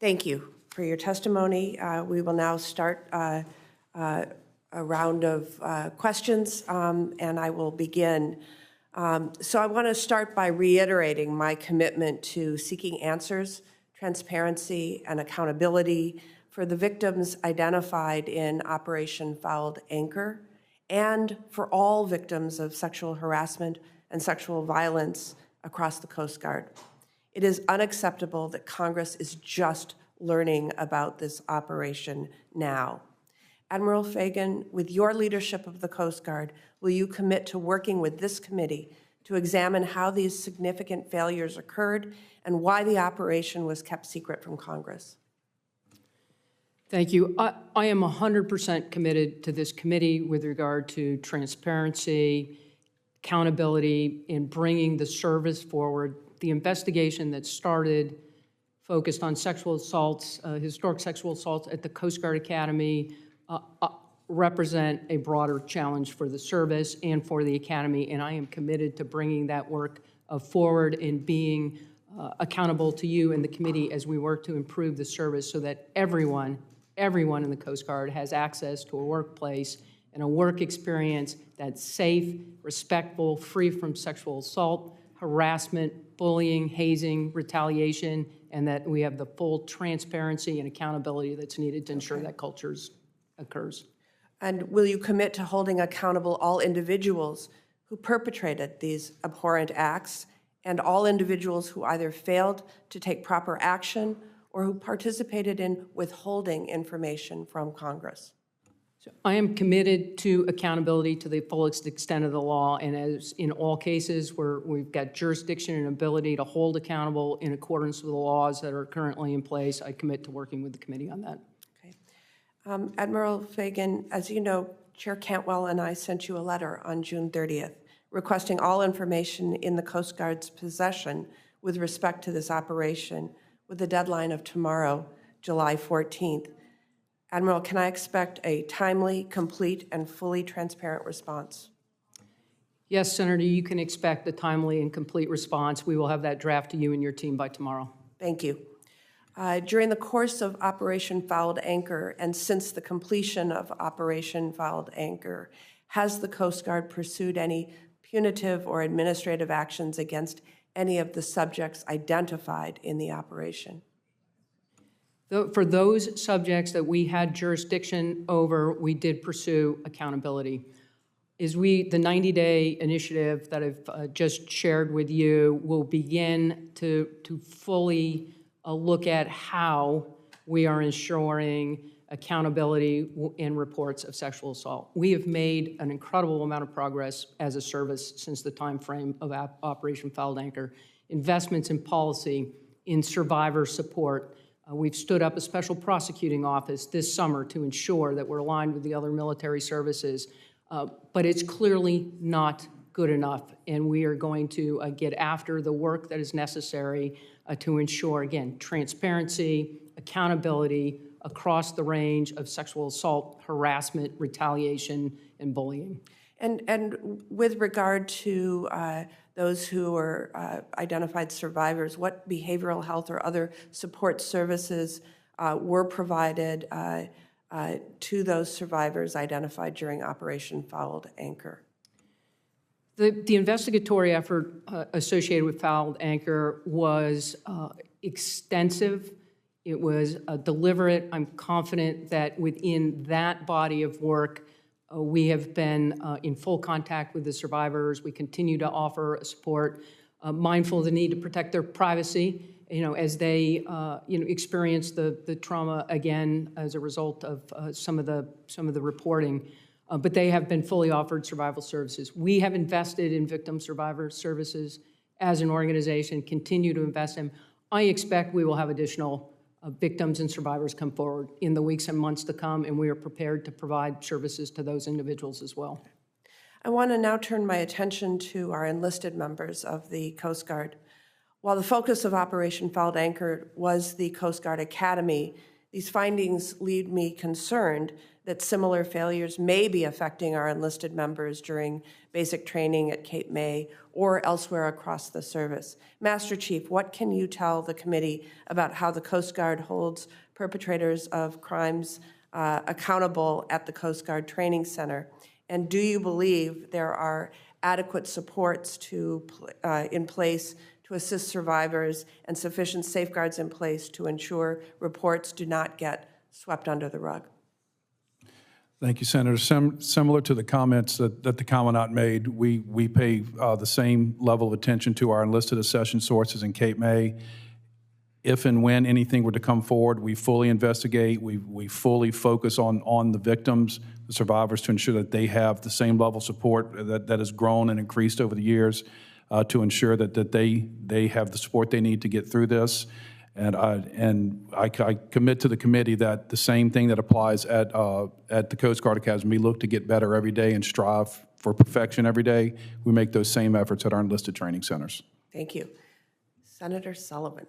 Thank you for your testimony. We will now start a round of questions, and I will begin. So I want to start by reiterating my commitment to seeking answers, transparency, and accountability for the victims identified in Operation Fouled Anchor and for all victims of sexual harassment and sexual violence across the Coast Guard. It is unacceptable that Congress is just learning about this operation now. Admiral Fagan, with your leadership of the Coast Guard, will you commit to working with this committee to examine how these significant failures occurred and why the operation was kept secret from Congress? Thank you. I am 100% committed to this committee with regard to transparency, accountability, and bringing the service forward. The investigation that started focused on sexual assaults, historic sexual assaults at the Coast Guard Academy, represent a broader challenge for the service and for the Academy, and I am committed to bringing that work forward and being accountable to you and the committee as we work to improve the service so that everyone in the Coast Guard has access to a workplace and a work experience that's safe, respectful, free from sexual assault, harassment, bullying, hazing, retaliation, and that we have the full transparency and accountability that's needed to ensure that culture occurs. And will you commit to holding accountable all individuals who perpetrated these abhorrent acts and all individuals who either failed to take proper action or who participated in withholding information from Congress? So I am committed to accountability to the fullest extent of the law, and as in all cases where we've got jurisdiction and ability to hold accountable in accordance with the laws that are currently in place, I commit to working with the committee on that. Okay. Admiral Fagan, as you know, Chair Cantwell and I sent you a letter on June 30th requesting all information in the Coast Guard's possession with respect to this operation with the deadline of tomorrow, July 14th. Admiral, can I expect a timely, complete, and fully transparent response? Yes, Senator, you can expect a timely and complete response. We will have that draft to you and your team by tomorrow. Thank you. During the course of Operation Fouled Anchor and since the completion of Operation Fouled Anchor, has the Coast Guard pursued any punitive or administrative actions against any of the subjects identified in the operation? For those subjects that we had jurisdiction over, we did pursue accountability. The 90-day initiative that I've just shared with you will begin to fully look at how we are ensuring accountability in reports of sexual assault. We have made an incredible amount of progress as a service since the time frame of Operation Fouled Anchor. Investments in policy, in survivor support. We've stood up a special prosecuting office this summer to ensure that we're aligned with the other military services, but it's clearly not good enough, and we are going to get after the work that is necessary to ensure, again, transparency, accountability across the range of sexual assault, harassment, retaliation, and bullying. And with regard to those who are identified survivors, what behavioral health or other support services were provided to those survivors identified during Operation Fouled Anchor? The investigatory effort associated with Fouled Anchor was extensive. It was deliberate. I'm confident that within that body of work, we have been in full contact with the survivors. We continue to offer support, mindful of the need to protect their privacy, as they, experience the trauma again as a result of some of the reporting. But they have been fully offered survival services. We have invested in victim survivor services as an organization, continue to invest in. I expect we will have additional victims and survivors come forward in the weeks and months to come, and we are prepared to provide services to those individuals as well. I want to now turn my attention to our enlisted members of the Coast Guard. While the focus of Operation Fouled Anchor was the Coast Guard Academy, These findings leave me concerned that similar failures may be affecting our enlisted members during basic training at Cape May or elsewhere across the service. Master Chief, what can you tell the committee about how the Coast Guard holds perpetrators of crimes accountable at the Coast Guard Training Center? And do you believe there are adequate supports in place to assist survivors and sufficient safeguards in place to ensure reports do not get swept under the rug? Thank you, Senator. Similar to the comments that the Commandant made, we pay the same level of attention to our enlisted accession sources in Cape May. If and when anything were to come forward, we fully investigate. We fully focus on the victims, the survivors, to ensure that they have the same level of support that has grown and increased over the years, to ensure that they have the support they need to get through this. And I commit to the committee that the same thing that applies at the Coast Guard Academy. We look to get better every day and strive for perfection every day. We make those same efforts at our enlisted training centers. Thank you. Senator Sullivan.